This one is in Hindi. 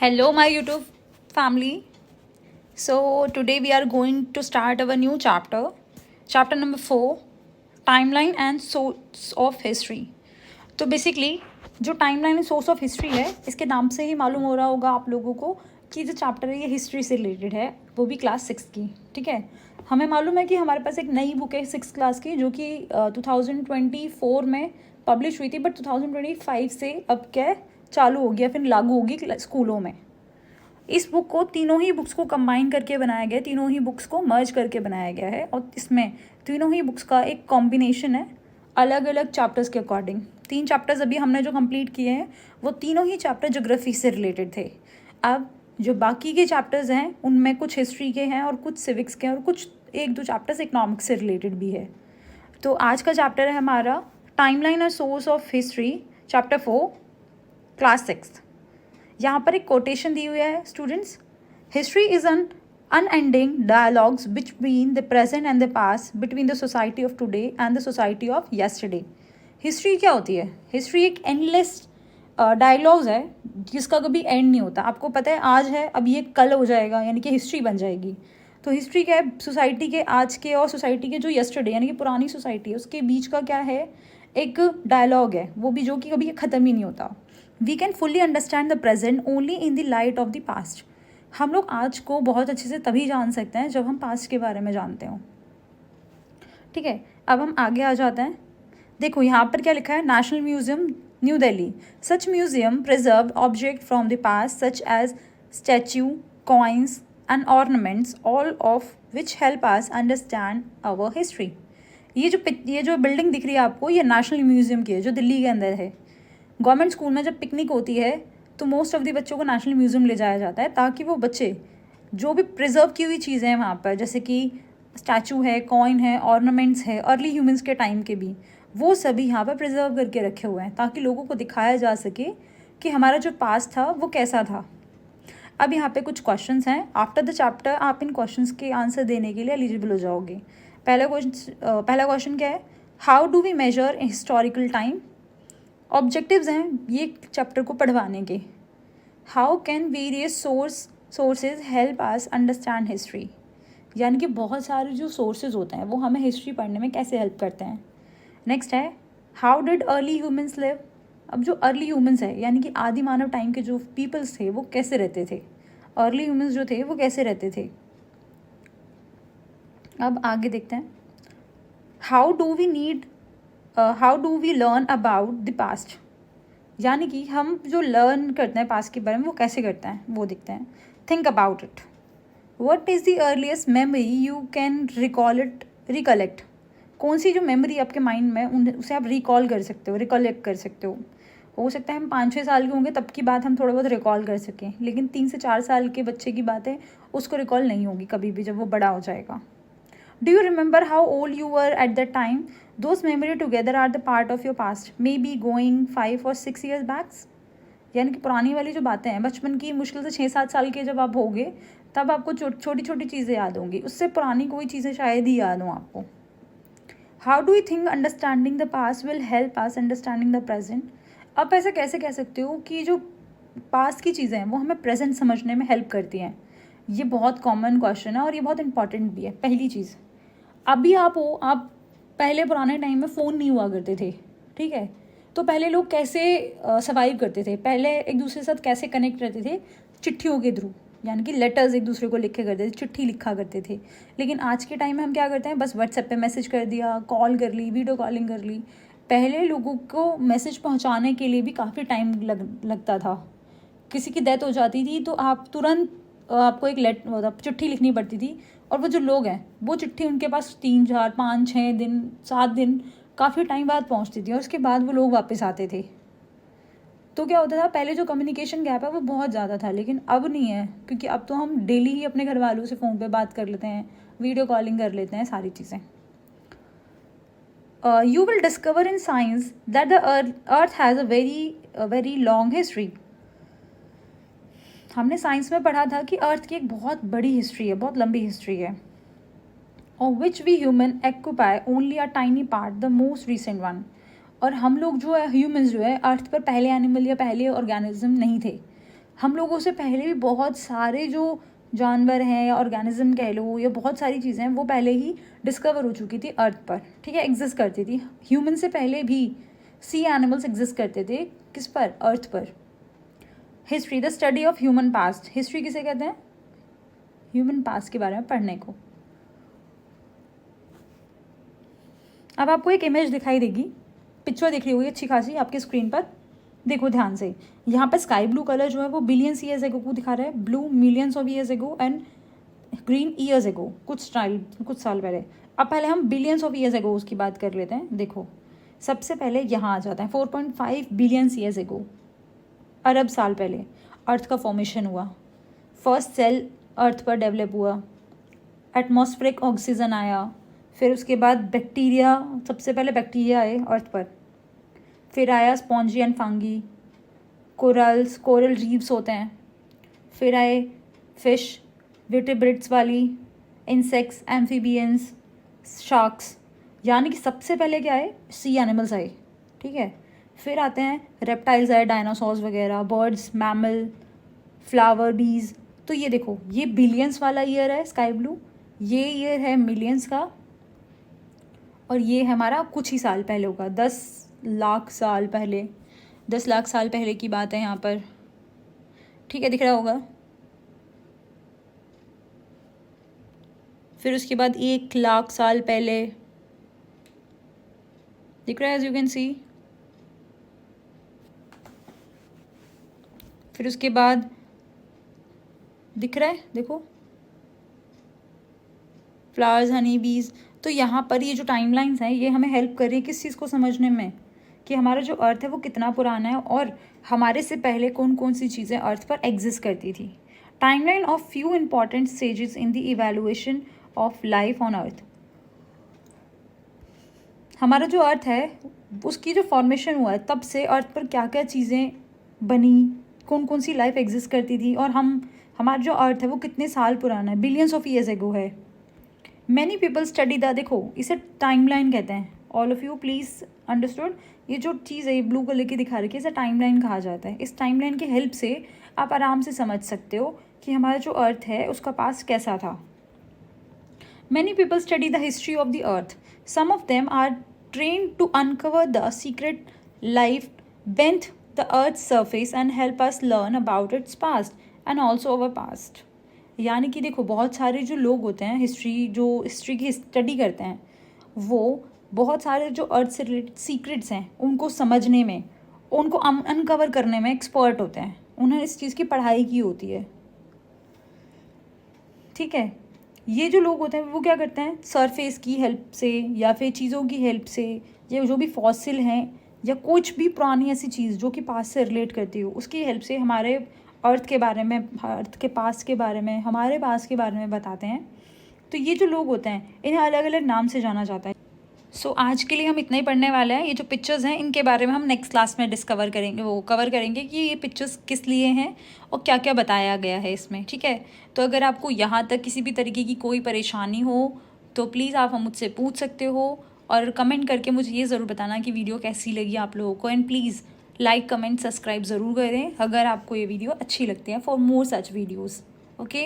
Hello, my YouTube family. So, today we are going to start our new chapter, chapter number 4, Timeline and Source of History. तो बेसिकली जो timeline and source of history है, इसके नाम से ही मालूम हो रहा होगा आप लोगों को कि जो चैप्टर है ये हिस्ट्री से रिलेटेड है, वो भी क्लास 6 की. ठीक है, हमें मालूम है कि हमारे पास एक नई बुक है 6 क्लास की जो कि 2024 में पब्लिश हुई थी, बट 2025 से अब क्या चालू होगी या फिर लागू होगी स्कूलों में. इस बुक को तीनों ही बुक्स को कंबाइन करके बनाया गया है, तीनों ही बुक्स को मर्ज करके बनाया गया है, और इसमें तीनों ही बुक्स का एक कॉम्बिनेशन है अलग अलग चैप्टर्स के अकॉर्डिंग. 3 चैप्टर्स अभी हमने जो कंप्लीट किए हैं वो तीनों ही चैप्टर ज्योग्राफी से रिलेटेड थे. अब जो बाकी के चैप्टर्स हैं उनमें कुछ हिस्ट्री के हैं और कुछ सिविक्स के हैं और कुछ 1-2 चैप्टर्स इकोनॉमिक्स से रिलेटेड भी है. तो आज का चैप्टर है हमारा टाइमलाइन और source of history, chapter 4, class 6. यहाँ पर एक कोटेशन दी हुई है students. History is an unending dialogues between the present and the past, between the society of today and the society of yesterday. History क्या होती है? हिस्ट्री एक एंडलेस डायलॉग्स है जिसका कभी एंड नहीं होता. आपको पता है आज है, अब ये कल हो जाएगा, यानी कि हिस्ट्री बन जाएगी. तो हिस्ट्री क्या है? सोसाइटी के आज के और सोसाइटी के जो येस्टरडे यानी कि पुरानी सोसाइटी है उसके बीच का क्या है, एक डायलॉग है, वो भी जो कि कभी ख़त्म ही नहीं होता. We can fully understand the present only in the light of the past. हम लोग आज को बहुत अच्छे से तभी जान सकते हैं जब हम पास्ट के बारे में जानते हो. ठीक है, अब हम आगे आ जाते हैं. देखो यहाँ पर क्या लिखा है, national museum new Delhi. Such museum preserve object from the past such as statue, coins and ornaments, all of which help us understand our history. ये जो बिल्डिंग दिख रही है आपको, ये नेशनल म्यूजियम की है जो दिल्ली के अंदर है. गवर्नमेंट स्कूल में जब पिकनिक होती है तो मोस्ट ऑफ दी बच्चों को नेशनल म्यूज़ियम ले जाया जाता है ताकि वो बच्चे जो भी प्रिजर्व की हुई चीज़ें हैं वहाँ पर, जैसे कि स्टैचू है, कॉइन है, ऑर्नामेंट्स है, अर्ली ह्यूमंस के टाइम के भी, वो सभी यहाँ पर प्रिजर्व करके रखे हुए हैं ताकि लोगों को दिखाया जा सके कि हमारा जो पास्ट था वो कैसा था. अब यहाँ पे कुछ क्वेश्चंस हैं. आफ्टर द चैप्टर आप इन क्वेश्चंस के आंसर देने के लिए एलिजिबल हो जाओगे. पहला क्वेश्चन क्या है, how do we measure historical time. Objectives हैं ये चैप्टर को पढ़वाने के. How can various sources help us understand history, यानी कि बहुत सारे जो सोर्सेज होते हैं वो हमें हिस्ट्री पढ़ने में कैसे हेल्प करते हैं. नेक्स्ट है, how did early humans live. अब जो अर्ली ह्यूमंस है यानी कि आदि मानव टाइम के जो पीपल्स थे वो कैसे रहते थे, अर्ली ह्यूमंस जो थे वो कैसे रहते थे. अब आगे देखते हैं, how do we learn about the past, यानी कि हम जो लर्न करते हैं पास्ट के बारे में वो कैसे करते हैं वो देखते हैं. Think about it. What is the earliest memory you can recollect. कौन सी जो मेमोरी आपके माइंड में उसे आप रिकॉल कर सकते हो, रिकलेक्ट कर सकते हो सकता है हम 5-6 साल के होंगे तब की बात हम थोड़ा बहुत रिकॉल कर सकें, लेकिन 3 से 4 साल के बच्चे की बात है उसको रिकॉल नहीं होगी कभी भी जब वो बड़ा हो जाएगा. Do you remember how old you were at that time? Those memories together are the part of your past. Maybe going 5 or 6 years back. यानी कि पुरानी वाली जो बातें हैं बचपन की, मुश्किल से 6-7 साल के जब आप होगे तब आपको छोटी छोटी चीज़ें याद होंगी, उससे पुरानी कोई चीज़ें शायद ही याद हों आपको. How do you think understanding the past will help us understanding the present. आप ऐसा कैसे कह सकते हो कि जो पास्ट की चीज़ें हैं वो हमें प्रेजेंट समझने में हेल्प करती हैं. ये बहुत कॉमन क्वेश्चन है और ये बहुत इंपॉर्टेंट भी है. पहली चीज़, अभी आप पहले पुराने टाइम में फ़ोन नहीं हुआ करते थे. ठीक है, तो पहले लोग कैसे सर्वाइव करते थे, पहले एक दूसरे के साथ कैसे कनेक्ट रहते थे, चिट्ठियों के थ्रू, यानी कि लेटर्स एक दूसरे को लिखे करते थे, चिट्ठी लिखा करते थे. लेकिन आज के टाइम में हम क्या करते हैं, बस व्हाट्सएप पे मैसेज कर दिया, कॉल कर ली, वीडियो कॉलिंग कर ली. पहले लोगों को मैसेज पहुँचाने के लिए भी काफ़ी टाइम लगता था. किसी की डेथ हो जाती थी तो आप तुरंत आपको एक चिट्ठी लिखनी पड़ती थी, और वो जो लोग हैं वो चिट्ठी उनके पास 3-4, 5-6 दिन, 7 दिन, काफ़ी टाइम बाद पहुंचती थी और उसके बाद वो लोग वापस आते थे. तो क्या होता था, पहले जो कम्युनिकेशन गैप है वो बहुत ज़्यादा था, लेकिन अब नहीं है, क्योंकि अब तो हम डेली ही अपने घर वालों से फ़ोन पे बात कर लेते हैं, वीडियो कॉलिंग कर लेते हैं, सारी चीज़ें. You will discover in science that the earth has a very long history. हमने साइंस में पढ़ा था कि अर्थ की एक बहुत बड़ी हिस्ट्री है, बहुत लंबी हिस्ट्री है, और which we human occupy only a tiny part, the most recent one. और हम लोग जो है ह्यूमंस जो है अर्थ पर पहले एनिमल या पहले ऑर्गेनिज्म नहीं थे. हम लोगों से पहले भी बहुत सारे जो जानवर हैं या ऑर्गेनिज्म कह लो या बहुत सारी चीज़ें हैं वो पहले ही डिस्कवर हो चुकी थी अर्थ पर, ठीक है, एग्जिस्ट करती थी। ह्यूमन से पहले भी सी एनिमल्स एग्जिस्ट करते थे, किस पर, अर्थ पर। History, the study of human past. History किसे कहते हैं? ह्यूमन पास्ट के बारे में पढ़ने को। अब आपको एक इमेज दिखाई देगी, पिक्चर दिख रही होगी अच्छी खासी आपकी स्क्रीन पर, देखो ध्यान से। यहाँ पर स्काई ब्लू कलर जो है वो बिलियंस ईयर्स एगो को दिखा रहा है, blue millions of years ago and green years ago, कुछ साल पहले। अब पहले हम बिलियंस ऑफ ईयर्स एगो उसकी बात कर लेते हैं। देखो सबसे पहले यहाँ आ जाता है 4.5 बिलियंस ईयर्स एगो, अरब साल पहले अर्थ का फॉर्मेशन हुआ। फर्स्ट सेल अर्थ पर डेवलप हुआ, एटमॉस्फेरिक ऑक्सीजन आया, फिर उसके बाद बैक्टीरिया, सबसे पहले बैक्टीरिया आए अर्थ पर, फिर आया spongy and fungi, corals, coral Reeves होते हैं, फिर आए फिश, विटिब्रिट्स वाली, इंसेक्ट्स, एम्फीबियंस, शार्क्स, यानी कि सबसे पहले क्या आए, सी एनिमल्स आए, ठीक है। फिर आते हैं रेप्टाइल्स आए, डायनासोर्स वगैरह, बर्ड्स, मैमल, फ्लावर, बीज। तो ये देखो ये बिलियंस वाला ईयर है स्काई ब्लू, ये ईयर है मिलियंस का, और ये हमारा कुछ ही साल पहले होगा, 10 लाख साल पहले। 10 लाख साल पहले की बात है यहाँ पर, ठीक है, दिख रहा होगा। फिर उसके बाद 1 लाख साल पहले, दिख रहा है एज यू कैन सी। फिर उसके बाद दिख रहा है, देखो फ्लावर्स, हनी बीज। तो यहाँ पर ये जो टाइमलाइंस हैं ये हमें हेल्प कर रही है किस चीज़ को समझने में, कि हमारा जो अर्थ है वो कितना पुराना है और हमारे से पहले कौन कौन सी चीज़ें अर्थ पर एग्जिस्ट करती थी। Timeline of few important stages in the evaluation of life on earth. हमारा जो अर्थ है उसकी जो फॉर्मेशन हुआ है तब से अर्थ पर क्या क्या चीज़ें बनी, कौन कौन सी लाइफ एग्जिस्ट करती थी, और हमारा जो अर्थ है वो कितने साल पुराना है, बिलियंस ऑफ ईयर्स एगो है। मैनी पीपल स्टडी द, देखो इसे टाइमलाइन कहते हैं, all of you please understood. ये जो चीज़ है ये ब्लू कलर की दिखा रखी है, इसे टाइमलाइन कहा जाता है। इस टाइमलाइन की हेल्प से आप आराम से समझ सकते हो कि हमारा जो अर्थ है उसका पास्ट कैसा था। Many people study the history of the earth, some of them are trained to uncover the secret life beneath the earth surface and help us learn about its past and also our past. यानी कि देखो बहुत सारे जो लोग होते हैं हिस्ट्री की स्टडी करते हैं, वो बहुत सारे जो अर्थ से रिलेटेड सीक्रेट्स हैं उनको समझने में, उनको अनकवर करने में एक्सपर्ट होते हैं, उन्होंने इस चीज़ की पढ़ाई की होती है, ठीक है। ये जो लोग होते हैं वो क्या करते हैं, सरफेस की हेल्प से या फिर चीज़ों की हेल्प से, या जो भी फॉसिल हैं या कुछ भी पुरानी ऐसी चीज़ जो कि पास्ट से रिलेट करती हो उसकी हेल्प से हमारे अर्थ के बारे में, अर्थ के पास्ट के बारे में, हमारे पास्ट के बारे में बताते हैं। तो ये जो लोग होते हैं इन्हें अलग अलग नाम से जाना जाता है। सो आज के लिए हम इतना ही पढ़ने वाले हैं। ये जो पिक्चर्स हैं इनके बारे में हम नेक्स्ट क्लास में कवर करेंगे कि ये पिक्चर्स किस लिए हैं और क्या क्या बताया गया है इसमें, ठीक है। तो अगर आपको यहाँ तक किसी भी तरीके की कोई परेशानी हो तो प्लीज़ आप हम मुझसे पूछ सकते हो, और कमेंट करके मुझे ये ज़रूर बताना कि वीडियो कैसी लगी आप लोगों को। And please like, comment, subscribe ज़रूर करें अगर आपको ये वीडियो अच्छी लगती है for more such videos, okay.